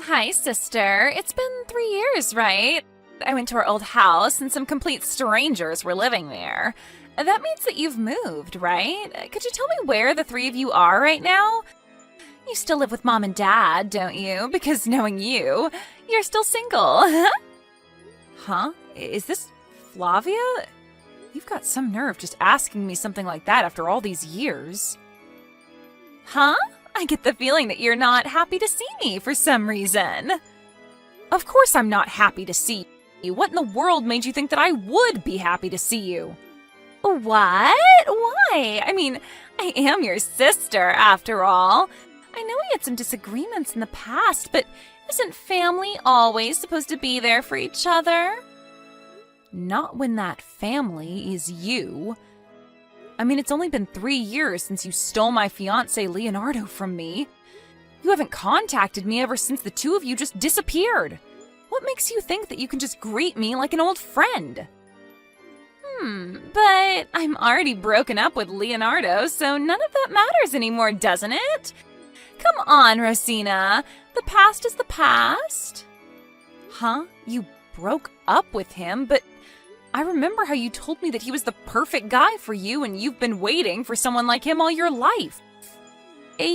Hi, sister. It's been 3 years, right? I went to our old house and some complete strangers were living there. That means that you've moved, right? Could you tell me where the three of you are right now? You still live with mom and dad, don't you? Because knowing you, you're still single. Huh? Is this Flavia? You've got some nerve just asking me something like that after all these years. Huh? I get the feeling that you're not happy to see me for some reason. Of course I'm not happy to see you. What in the world made you think that I would be happy to see you? What? Why? I mean, I am your sister, after all. I know we had some disagreements in the past, but isn't family always supposed to be there for each other? Not when that family is you. I mean, it's only been 3 years since you stole my fiancé Leonardo from me. You haven't contacted me ever since the two of you just disappeared. What makes you think that you can just greet me like an old friend? But I'm already broken up with Leonardo, so none of that matters anymore, doesn't it? Come on, Rosina. The past is the past. Huh? You broke up with him, but I remember how you told me that he was the perfect guy for you and you've been waiting for someone like him all your life. Yeah,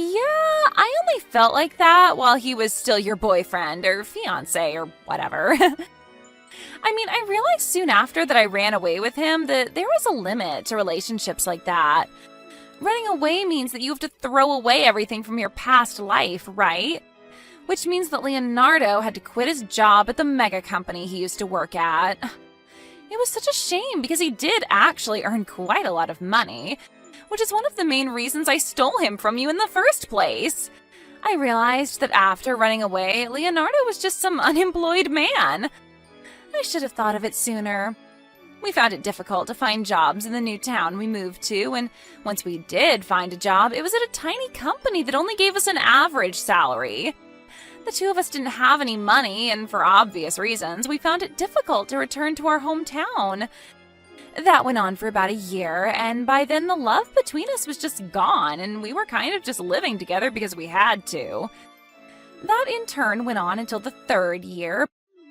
I only felt like that while he was still your boyfriend or fiancé or whatever. I mean, I realized soon after that I ran away with him that there was a limit to relationships like that. Running away means that you have to throw away everything from your past life, right? Which means that Leonardo had to quit his job at the mega company he used to work at. It was such a shame because he did actually earn quite a lot of money, which is one of the main reasons I stole him from you in the first place. I realized that after running away, Leonardo was just some unemployed man. I should have thought of it sooner. We found it difficult to find jobs in the new town we moved to, and once we did find a job, it was at a tiny company that only gave us an average salary. The two of us didn't have any money, and for obvious reasons, we found it difficult to return to our hometown. That went on for about a year, and by then the love between us was just gone, and we were kind of just living together because we had to. That in turn went on until the 3rd year,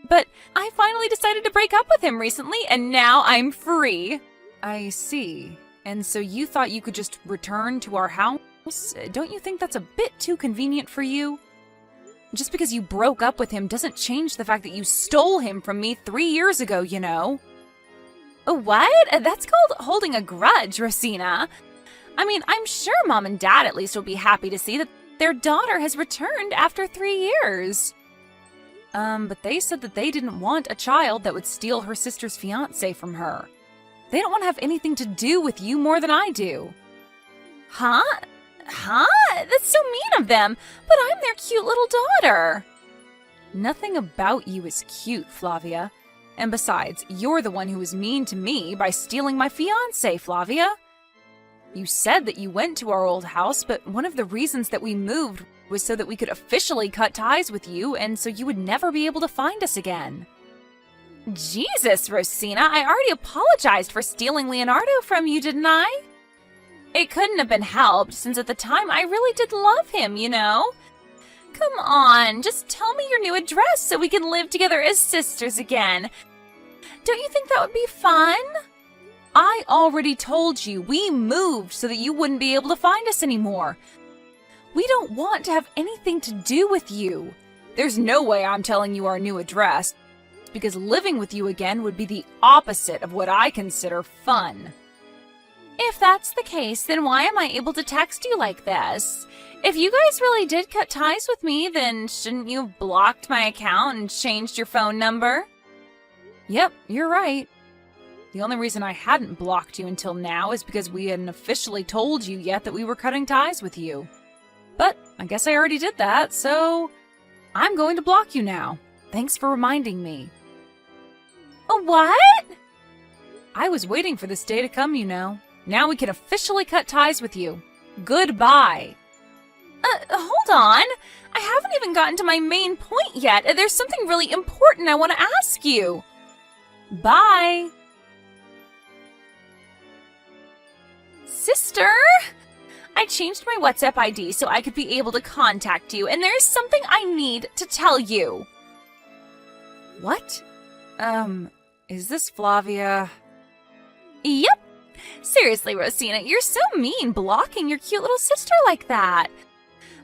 but I finally decided to break up with him recently, and now I'm free. I see. And so you thought you could just return to our house? Don't you think that's a bit too convenient for you? Just because you broke up with him doesn't change the fact that you stole him from me 3 years ago, you know. What? That's called holding a grudge, Rosina. I mean, I'm sure Mom and Dad at least will be happy to see that their daughter has returned after 3 years. But they said that they didn't want a child that would steal her sister's fiancé from her. They don't want to have anything to do with you more than I do. Huh? That's so mean of them, but I'm their cute little daughter. Nothing about you is cute, Flavia. And besides, you're the one who was mean to me by stealing my fiancé, Flavia. You said that you went to our old house, but one of the reasons that we moved was so that we could officially cut ties with you and so you would never be able to find us again. Jesus, Rosina, I already apologized for stealing Leonardo from you, didn't I? It couldn't have been helped, since at the time I really did love him, you know? Come on, just tell me your new address so we can live together as sisters again. Don't you think that would be fun? I already told you we moved so that you wouldn't be able to find us anymore. We don't want to have anything to do with you. There's no way I'm telling you our new address, because living with you again would be the opposite of what I consider fun. If that's the case, then why am I able to text you like this? If you guys really did cut ties with me, then shouldn't you have blocked my account and changed your phone number? Yep, you're right. The only reason I hadn't blocked you until now is because we hadn't officially told you yet that we were cutting ties with you. But I guess I already did that, so I'm going to block you now. Thanks for reminding me. What? I was waiting for this day to come, you know. Now we can officially cut ties with you. Goodbye. Hold on. I haven't even gotten to my main point yet. There's something really important I want to ask you. Bye. Sister? I changed my WhatsApp ID so I could be able to contact you, and there's something I need to tell you. What? Is this Flavia? Yep. Seriously, Rosina, you're so mean blocking your cute little sister like that.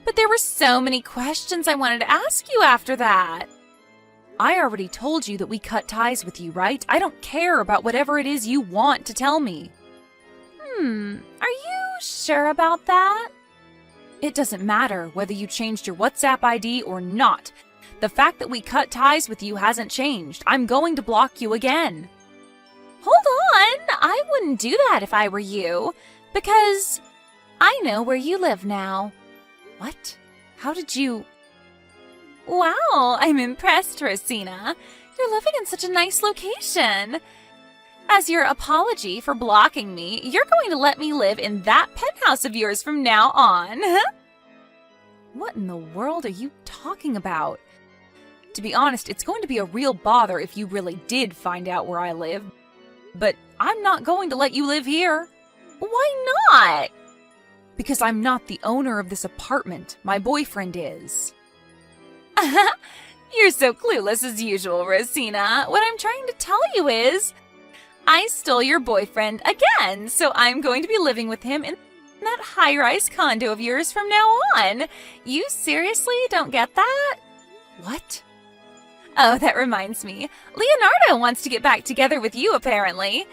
But there were so many questions I wanted to ask you after that. I already told you that we cut ties with you, right? I don't care about whatever it is you want to tell me. Are you sure about that? It doesn't matter whether you changed your WhatsApp ID or not. The fact that we cut ties with you hasn't changed. I'm going to block you again. Hold on, I wouldn't do that if I were you, because I know where you live now. What? How did you... Wow, I'm impressed, Rosina. You're living in such a nice location. As your apology for blocking me, you're going to let me live in that penthouse of yours from now on. What in the world are you talking about? To be honest, it's going to be a real bother if you really did find out where I live. But I'm not going to let you live here. Why not? Because I'm not the owner of this apartment. My boyfriend is. You're so clueless as usual, Rosina. What I'm trying to tell you is, I stole your boyfriend again, so I'm going to be living with him in that high-rise condo of yours from now on. You seriously don't get that? What? Oh, that reminds me. Leonardo wants to get back together with you, apparently.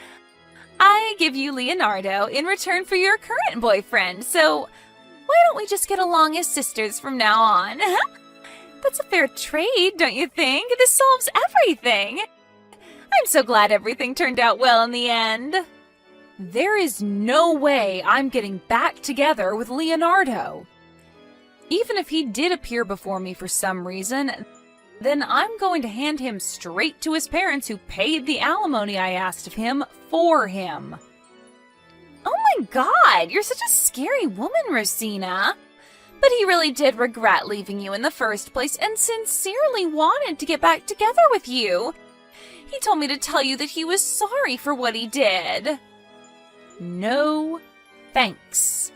I give you Leonardo in return for your current boyfriend, so why don't we just get along as sisters from now on? That's a fair trade, don't you think? This solves everything. I'm so glad everything turned out well in the end. There is no way I'm getting back together with Leonardo. Even if he did appear before me for some reason, then I'm going to hand him straight to his parents who paid the alimony I asked of him for him. Oh my God, you're such a scary woman, Rosina. But he really did regret leaving you in the first place and sincerely wanted to get back together with you. He told me to tell you that he was sorry for what he did. No, thanks.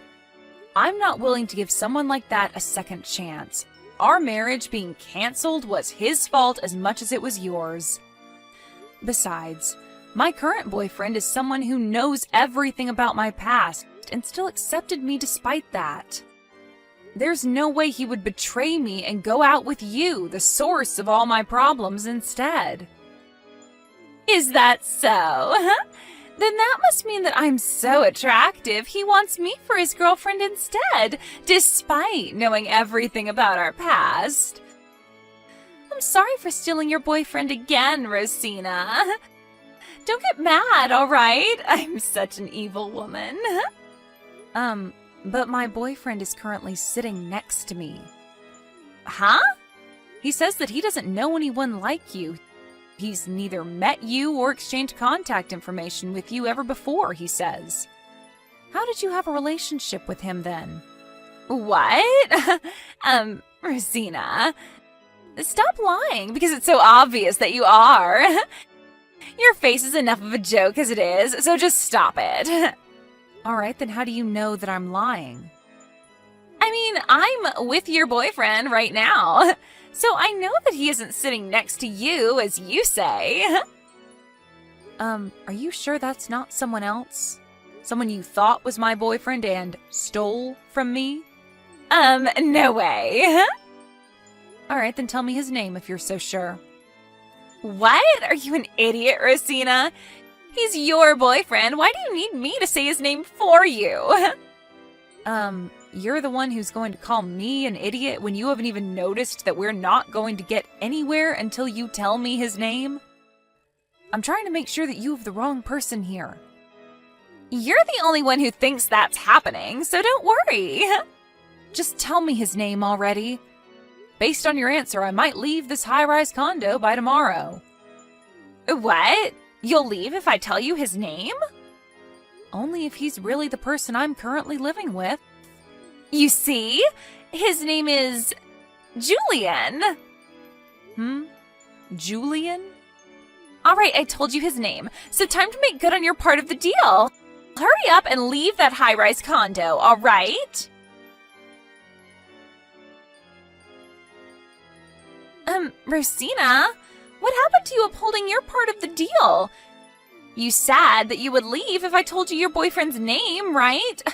I'm not willing to give someone like that a second chance. Our marriage being canceled was his fault as much as it was yours. Besides, my current boyfriend is someone who knows everything about my past and still accepted me despite that. There's no way he would betray me and go out with you, the source of all my problems, instead. Is that so? Then that must mean that I'm so attractive, he wants me for his girlfriend instead, despite knowing everything about our past. I'm sorry for stealing your boyfriend again, Rosina. Don't get mad, all right? I'm such an evil woman. But my boyfriend is currently sitting next to me. Huh? He says that he doesn't know anyone like you. He's neither met you or exchanged contact information with you ever before, he says. How did you have a relationship with him then? What? Rosina, stop lying because it's so obvious that you are. Your face is enough of a joke as it is, so just stop it. All right, then how do you know that I'm lying? I mean, I'm with your boyfriend right now, so I know that he isn't sitting next to you, as you say. Are you sure that's not someone else? Someone you thought was my boyfriend and stole from me? No way. All right, then tell me his name if you're so sure. What? Are you an idiot, Rosina? He's your boyfriend. Why do you need me to say his name for you? You're the one who's going to call me an idiot when you haven't even noticed that we're not going to get anywhere until you tell me his name? I'm trying to make sure that you have the wrong person here. You're the only one who thinks that's happening, so don't worry. Just tell me his name already. Based on your answer, I might leave this high-rise condo by tomorrow. What? You'll leave if I tell you his name? Only if he's really the person I'm currently living with. You see? His name is Julian. Julian? All right, I told you his name, so time to make good on your part of the deal. hurry up and leave that high-rise condo, all right? Rosina, what happened to you upholding your part of the deal? You said that you would leave if I told you your boyfriend's name, right? I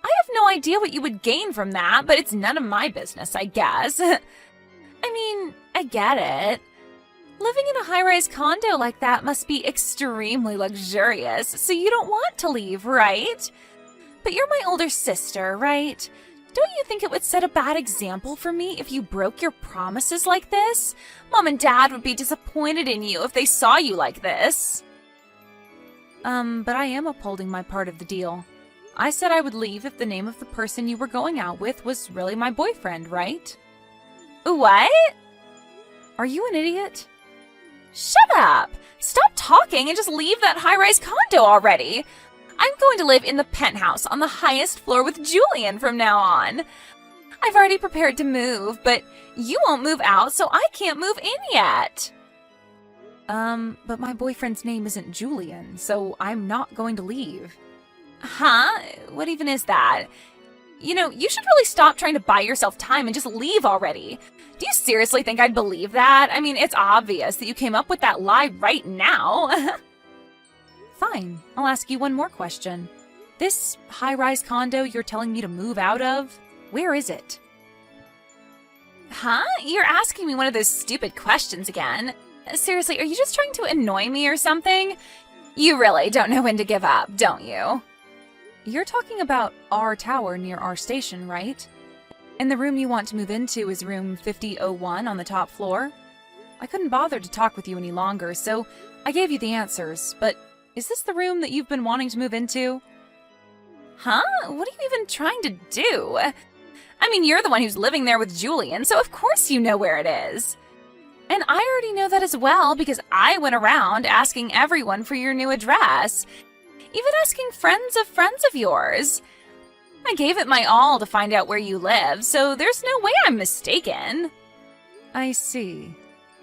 have no idea what you would gain from that, but it's none of my business, I guess. I mean, I get it. Living in a high-rise condo like that must be extremely luxurious, so you don't want to leave, right? But you're my older sister, right? Don't you think it would set a bad example for me if you broke your promises like this? Mom and Dad would be disappointed in you if they saw you like this. But I am upholding my part of the deal. I said I would leave if the name of the person you were going out with was really my boyfriend, right? What? Are you an idiot? Shut up! Stop talking and just leave that high-rise condo already! I'm going to live in the penthouse on the highest floor with Julian from now on. I've already prepared to move, but you won't move out, so I can't move in yet. But my boyfriend's name isn't Julian, so I'm not going to leave. Huh? What even is that? You know, you should really stop trying to buy yourself time and just leave already. Do you seriously think I'd believe that? I mean, it's obvious that you came up with that lie right now. Fine, I'll ask you one more question. This high-rise condo you're telling me to move out of, where is it? Huh? You're asking me one of those stupid questions again. Seriously, are you just trying to annoy me or something? You really don't know when to give up, don't you? You're talking about our tower near our station, right? And the room you want to move into is room 5001 on the top floor? I couldn't bother to talk with you any longer, so I gave you the answers, but is this the room that you've been wanting to move into? Huh? What are you even trying to do? I mean, you're the one who's living there with Julian, so of course you know where it is. And I already know that as well because I went around asking everyone for your new address, even asking friends of yours. I gave it my all to find out where you live, so there's no way I'm mistaken. I see.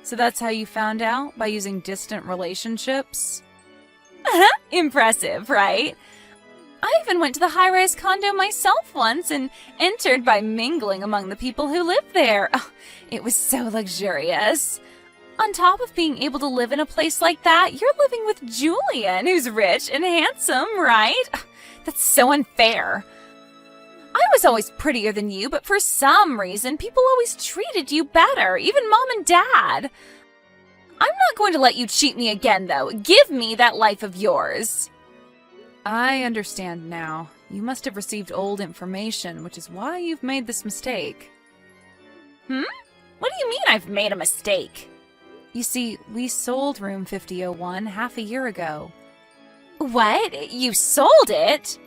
So that's how you found out? By using distant relationships? Impressive, right? I even went to the high-rise condo myself once and entered by mingling among the people who lived there. Oh, it was so luxurious. On top of being able to live in a place like that, you're living with Julian, who's rich and handsome, right? That's so unfair. I was always prettier than you, but for some reason, people always treated you better, even Mom and Dad. I'm not going to let you cheat me again, though. Give me that life of yours. I understand now. You must have received old information, which is why you've made this mistake. What do you mean I've made a mistake? You see, we sold room 5001 half a year ago. What? You sold it?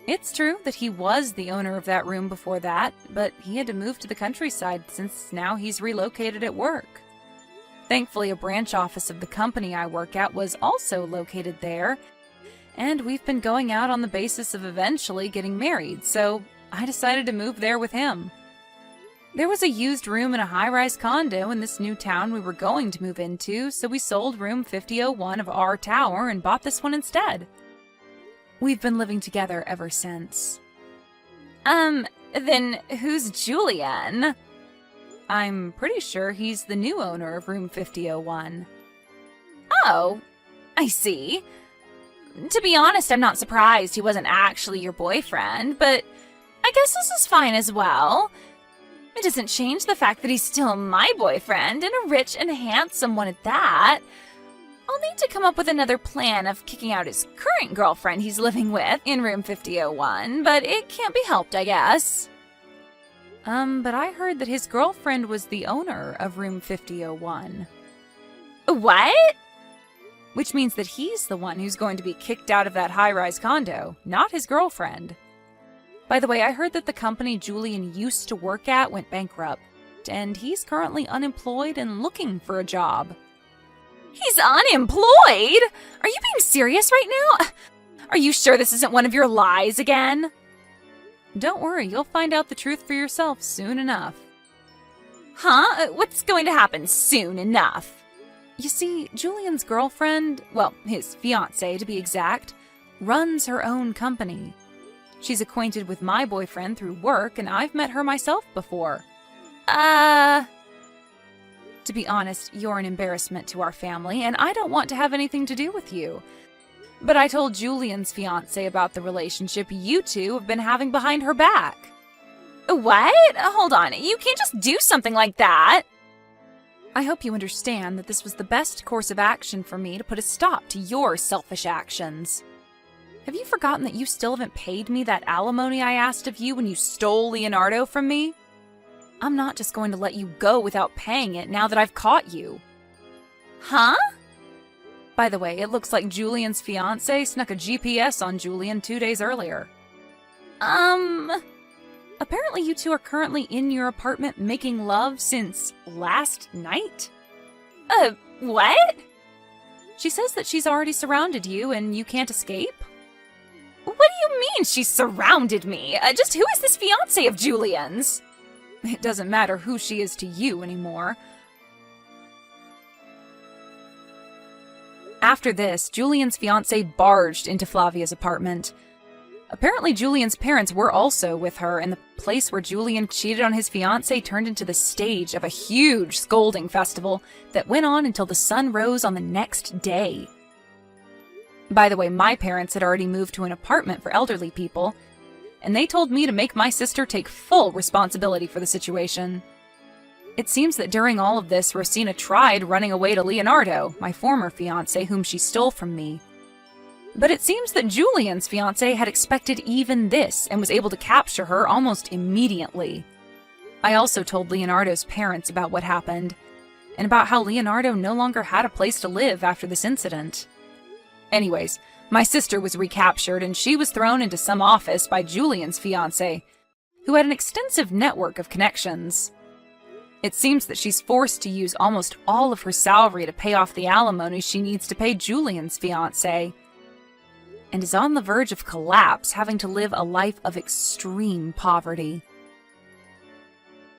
It's true that he was the owner of that room before that, but he had to move to the countryside since now he's relocated at work. Thankfully, a branch office of the company I work at was also located there, and we've been going out on the basis of eventually getting married, so I decided to move there with him. There was a used room in a high-rise condo in this new town we were going to move into, so we sold room 5001 of our tower and bought this one instead. We've been living together ever since. Then who's Julian? I'm pretty sure he's the new owner of room 5001. Oh, I see. To be honest, I'm not surprised he wasn't actually your boyfriend, but I guess this is fine as well. It doesn't change the fact that he's still my boyfriend, and a rich and handsome one at that. I'll need to come up with another plan of kicking out his current girlfriend he's living with in room 5001, but it can't be helped, I guess. But I heard that his girlfriend was the owner of room 5001. What? Which means that he's the one who's going to be kicked out of that high-rise condo, not his girlfriend. By the way, I heard that the company Julian used to work at went bankrupt, and he's currently unemployed and looking for a job. He's unemployed? Are you being serious right now? Are you sure this isn't one of your lies again? Don't worry, you'll find out the truth for yourself soon enough. Huh? What's going to happen soon enough? You see, Julian's girlfriend, well, his fiancé to be exact, runs her own company. She's acquainted with my boyfriend through work, and I've met her myself before. To be honest, you're an embarrassment to our family, and I don't want to have anything to do with you. But I told Julian's fiancé about the relationship you two have been having behind her back. What? Hold on, you can't just do something like that. I hope you understand that this was the best course of action for me to put a stop to your selfish actions. Have you forgotten that you still haven't paid me that alimony I asked of you when you stole Leonardo from me? I'm not just going to let you go without paying it now that I've caught you. Huh? By the way, it looks like Julian's fiancé snuck a GPS on Julian 2 days earlier. Apparently you two are currently in your apartment making love since last night? What? She says that she's already surrounded you and you can't escape? What do you mean she surrounded me? Just who is this fiancé of Julian's? It doesn't matter who she is to you anymore. After this, Julian's fiancé barged into Flavia's apartment. Apparently Julian's parents were also with her, and the place where Julian cheated on his fiancée turned into the stage of a huge scolding festival that went on until the sun rose on the next day. By the way, my parents had already moved to an apartment for elderly people, and they told me to make my sister take full responsibility for the situation. It seems that during all of this, Rosina tried running away to Leonardo, my former fiancé whom she stole from me. But it seems that Julian's fiancé had expected even this and was able to capture her almost immediately. I also told Leonardo's parents about what happened, and about how Leonardo no longer had a place to live after this incident. Anyways, my sister was recaptured and she was thrown into some office by Julian's fiancé, who had an extensive network of connections. It seems that she's forced to use almost all of her salary to pay off the alimony she needs to pay Julian's fiancé, and is on the verge of collapse, having to live a life of extreme poverty.